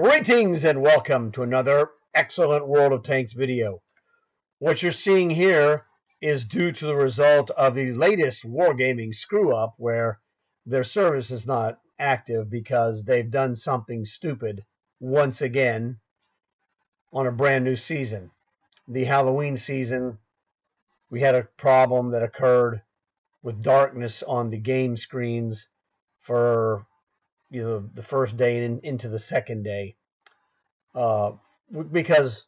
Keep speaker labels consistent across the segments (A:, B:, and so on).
A: Greetings and welcome to another excellent World of Tanks video. What you're seeing here is due to the result of the latest Wargaming screw-up where their service is not active because they've done something stupid once again on a brand new season. The Halloween season, we had a problem that occurred with darkness on the game screens for the first day and into the second day. Because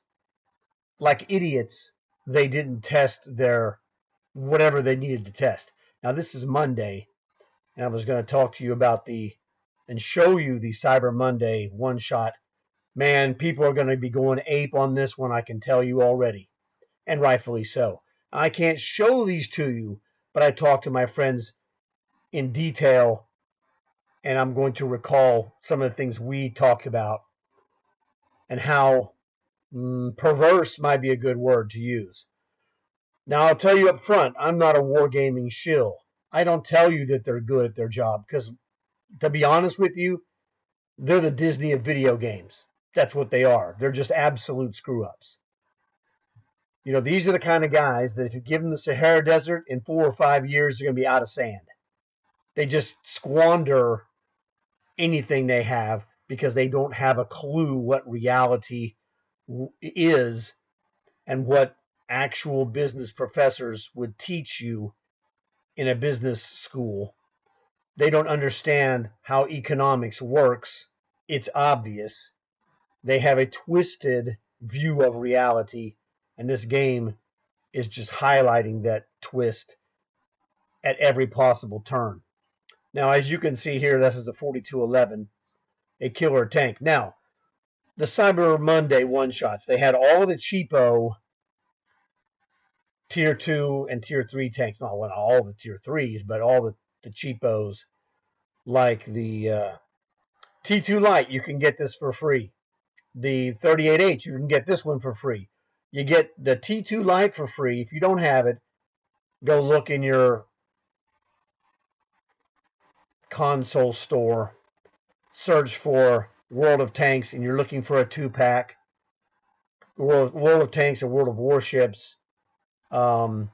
A: like idiots, they didn't test their whatever they needed to test. Now this is Monday, and I was going to talk to you about and show you the Cyber Monday one shot. Man, people are going to be going ape on this one, I can tell you already, and rightfully so. I can't show these to you, but I talked to my friends in detail, and I'm going to recall some of the things we talked about and how perverse might be a good word to use. Now, I'll tell you up front, I'm not a Wargaming shill. I don't tell you that they're good at their job because, to be honest with you, they're the Disney of video games. That's what they are. They're just absolute screw-ups. These are the kind of guys that if you give them the Sahara Desert, in 4 or 5 years, they're going to be out of sand. They just squander anything they have because they don't have a clue what reality is and what actual business professors would teach you in a business school. They don't understand how economics works. It's obvious. They have a twisted view of reality, and this game is just highlighting that twist at every possible turn. Now, as you can see here, this is the 4211, a killer tank. Now, the Cyber Monday one-shots, they had all of the cheapo Tier 2 and Tier 3 tanks. Not all the Tier 3s, but all the cheapos, like the T2 Lite, you can get this for free. The 38H, you can get this one for free. You get the T2 Lite for free. If you don't have it, go look in your console store, search for World of Tanks, and you're looking for a 2-pack. World of Tanks and World of Warships. There's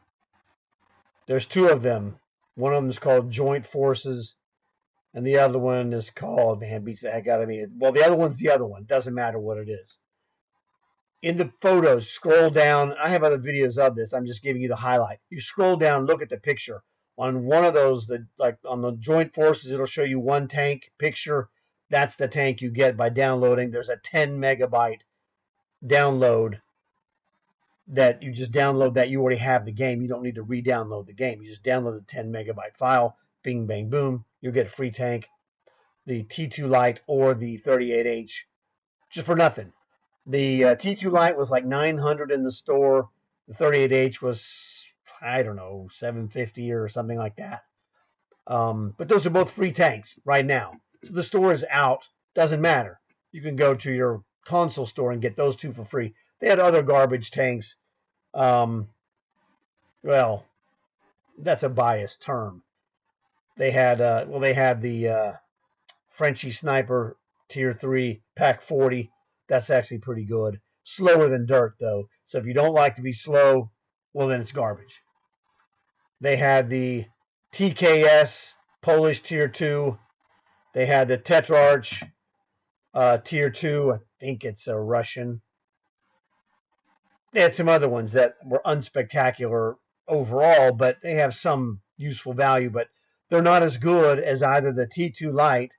A: 2 of them. One of them is called Joint Forces, and the other one is called, man, beats the heck out of me. Well, the other one's the other one. Doesn't matter what it is. In the photos, scroll down. I have other videos of this. I'm just giving you the highlight. You scroll down, look at the picture. On one of those, like on the Joint Forces, it'll show you one tank picture. That's the tank you get by downloading. There's a 10 megabyte download that you just download that. You already have the game. You don't need to re-download the game. You just download the 10 megabyte file. Bing, bang, boom. You'll get a free tank, the T2 Lite or the 38H, just for nothing. The T2 Lite was like $900 in the store. The 38H was, I don't know, $750 or something like that. But those are both free tanks right now. So the store is out. Doesn't matter. You can go to your console store and get those 2 for free. They had other garbage tanks. Well, that's a biased term. They had the Frenchy Sniper Tier 3 Pack 40. That's actually pretty good. Slower than dirt, though. So if you don't like to be slow, well, then it's garbage. They had the TKS Polish Tier 2. They had the Tetrarch Tier 2. I think it's a Russian. They had some other ones that were unspectacular overall, but they have some useful value. But they're not as good as either the T2 Lite,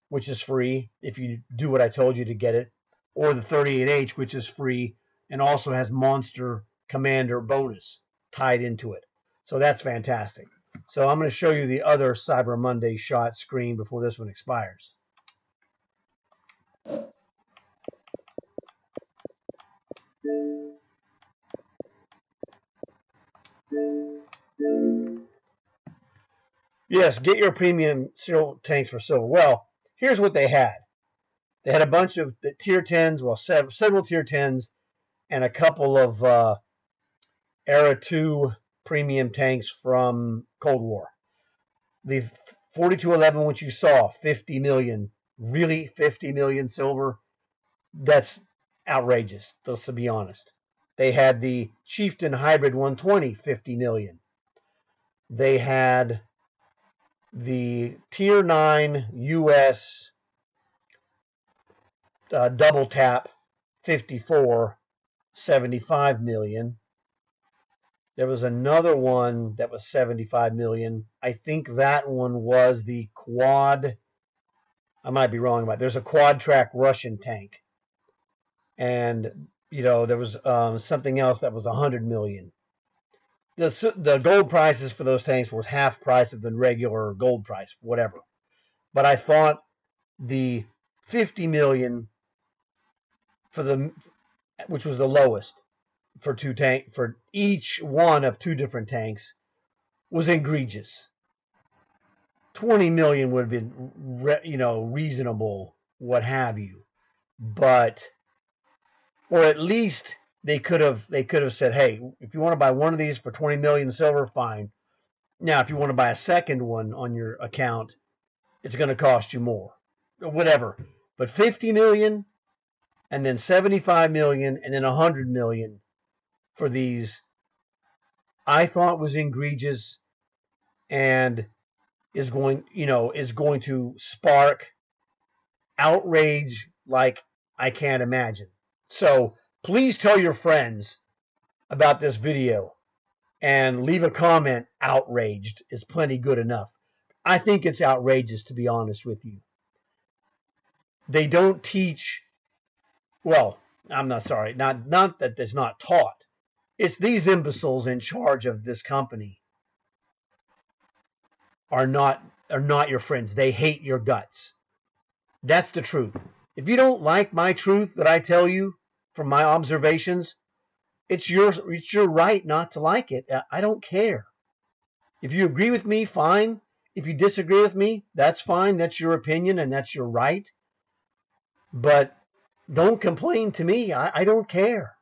A: which is free if you do what I told you to get it, or the 38H, which is free and also has Monster Commander bonus tied into it. So that's fantastic. So I'm going to show you the other Cyber Monday shot screen before this one expires. Yes, get your premium serial tanks for silver. Well, here's what they had. They had a bunch of the Tier 10s, well, several Tier 10s, and a couple of Era 2 premium tanks from Cold War. The 4211, which you saw, 50 million. Really? 50 million silver? That's outrageous, let's be honest. They had the Chieftain Hybrid 120, 50 million. They had the Tier 9 US double tap 54, 75 million. There was another one that was 75 million. I think that one was the quad. I might be wrong about it. There's a quad track Russian tank. And, there was something else that was 100 million. The gold prices for those tanks was half price of the regular gold price, whatever. But I thought the 50 million which was the lowest for for each one of two different tanks, was egregious. 20 million would have been, reasonable, what have you. But, or at least they could have said, hey, if you want to buy one of these for 20 million silver, fine. Now, if you want to buy a second one on your account, it's going to cost you more, or whatever. But 50 million, and then 75 million, and then 100 million for these, I thought was egregious, and is going to spark outrage like I can't imagine. So please tell your friends about this video and leave a comment. Outraged is plenty good enough. I think it's outrageous, to be honest with you. They don't teach, well, I'm not sorry, not that it's not taught. It's these imbeciles in charge of this company are not your friends. They hate your guts. That's the truth. If you don't like my truth that I tell you from my observations, it's your right not to like it. I don't care. If you agree with me, fine. If you disagree with me, that's fine. That's your opinion and that's your right. But don't complain to me. I don't care.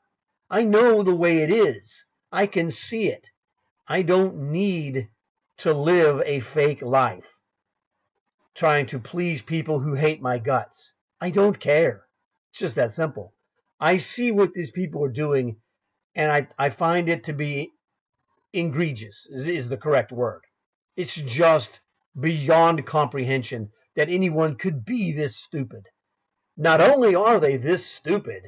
A: I know the way it is. I can see it. I don't need to live a fake life trying to please people who hate my guts. I don't care. It's just that simple. I see what these people are doing, and I find it to be egregious, is the correct word. It's just beyond comprehension that anyone could be this stupid. Not only are they this stupid,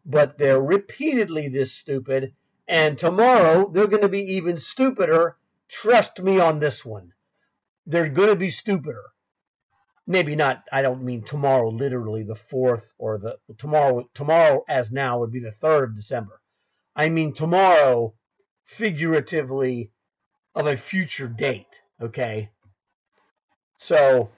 A: but they're repeatedly this stupid, and tomorrow they're going to be even stupider. Trust me on this one. They're going to be stupider. Maybe not, I don't mean tomorrow, literally the 4th, or the tomorrow as now would be the 3rd of December. I mean tomorrow, figuratively, of a future date, okay? So,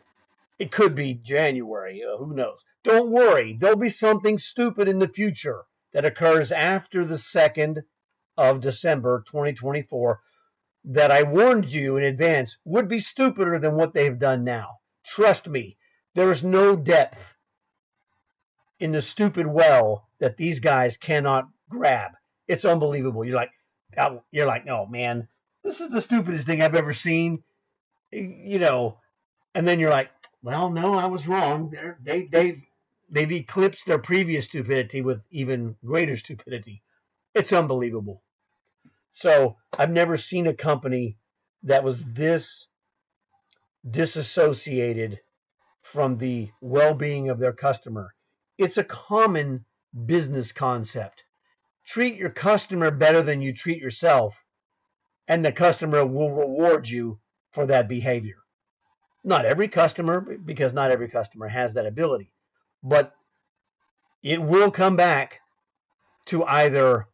A: it could be January, who knows? Don't worry, there'll be something stupid in the future that occurs after the 2nd of December 2024 that I warned you in advance would be stupider than what they've done now. Trust me, there is no depth in the stupid well that these guys cannot grab. It's unbelievable. You're like, no, man, this is the stupidest thing I've ever seen. And then you're like, well, no, I was wrong. They've eclipsed their previous stupidity with even greater stupidity. It's unbelievable. So I've never seen a company that was this disassociated from the well-being of their customer. It's a common business concept. Treat your customer better than you treat yourself, and the customer will reward you for that behavior. Not every customer, because not every customer has that ability, but it will come back to either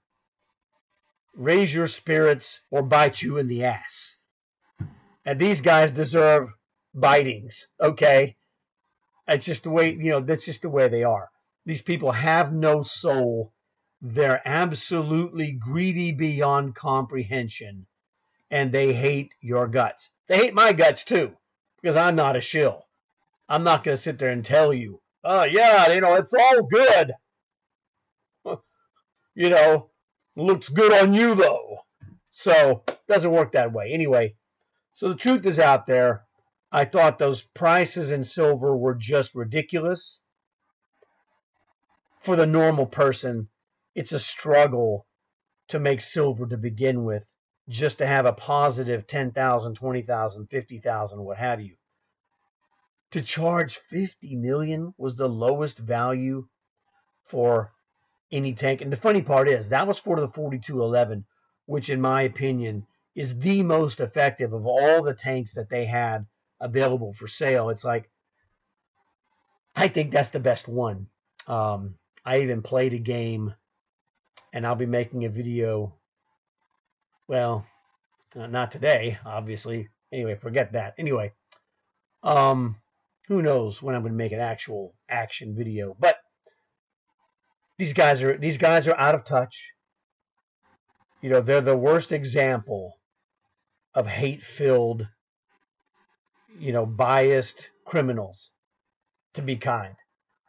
A: raise your spirits or bite you in the ass. And these guys deserve bitings, okay? It's just the way, that's just the way they are. These people have no soul. They're absolutely greedy beyond comprehension, and they hate your guts. They hate my guts too, because I'm not a shill. I'm not going to sit there and tell you, oh, yeah, it's all good. Looks good on you, though. So, it doesn't work that way. Anyway, so the truth is out there. I thought those prices in silver were just ridiculous. for the normal person, it's a struggle to make silver to begin with, just to have a positive 10,000, 20,000, 50,000, what have you. To charge 50 million was the lowest value for any tank. And the funny part is that was for the 4211, which in my opinion is the most effective of all the tanks that they had available for sale. It's like, I think that's the best one. I even played a game, and I'll be making a video. Well, not today, obviously. Anyway, forget that. Anyway, who knows when I'm going to make an actual action video? But these guys are out of touch. You know, they're the worst example of hate-filled, biased criminals, to be kind.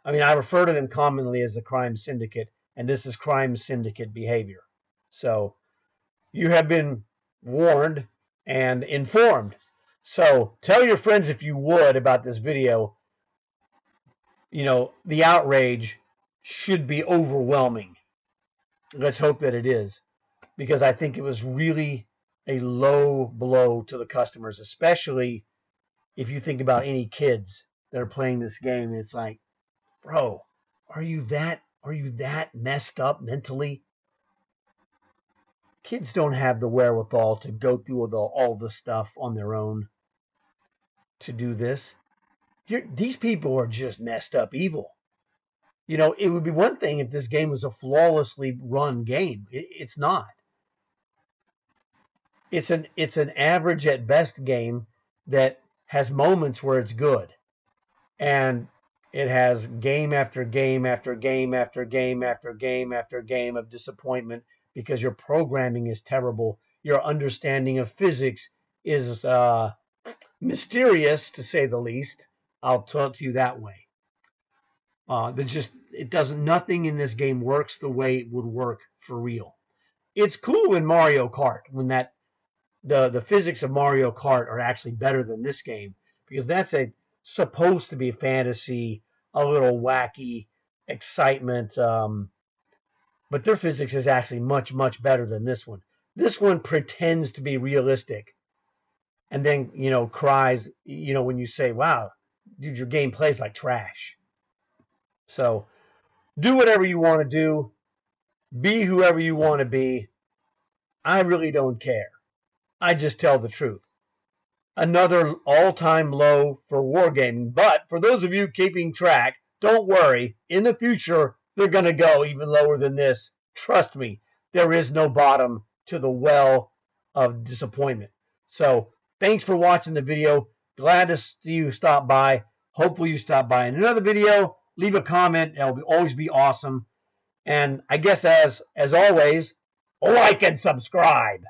A: I mean, I refer to them commonly as the crime syndicate, and this is crime syndicate behavior. So you have been warned and informed. So tell your friends, if you would, about this video. The outrage should be overwhelming. Let's hope that it is, because I think it was really a low blow to the customers, especially if you think about any kids that are playing this game. It's like, bro, are you that messed up mentally? Kids don't have the wherewithal to go through all the stuff on their own to do this. These people are just messed up evil. It would be one thing if this game was a flawlessly run game. It's not. It's an average at best game that has moments where it's good. And it has game after game after game after game after game after game of disappointment because your programming is terrible. Your understanding of physics is mysterious, to say the least. I'll talk to you that way. Nothing in this game works the way it would work for real. It's cool in Mario Kart when the physics of Mario Kart are actually better than this game, because that's supposed to be a fantasy, a little wacky excitement. But their physics is actually much, much better than this one. This one pretends to be realistic, and then cries when you say, "Wow, dude, your game plays like trash." So do whatever you want to do, be whoever you want to be. I really don't care. I just tell the truth. Another all-time low for Wargaming. But for those of you keeping track, don't worry. In the future, they're going to go even lower than this. Trust me, there is no bottom to the well of disappointment. So thanks for watching the video. Glad to see you stop by. Hopefully you stop by in another video. Leave a comment. That will always be awesome. And I guess as always, like and subscribe.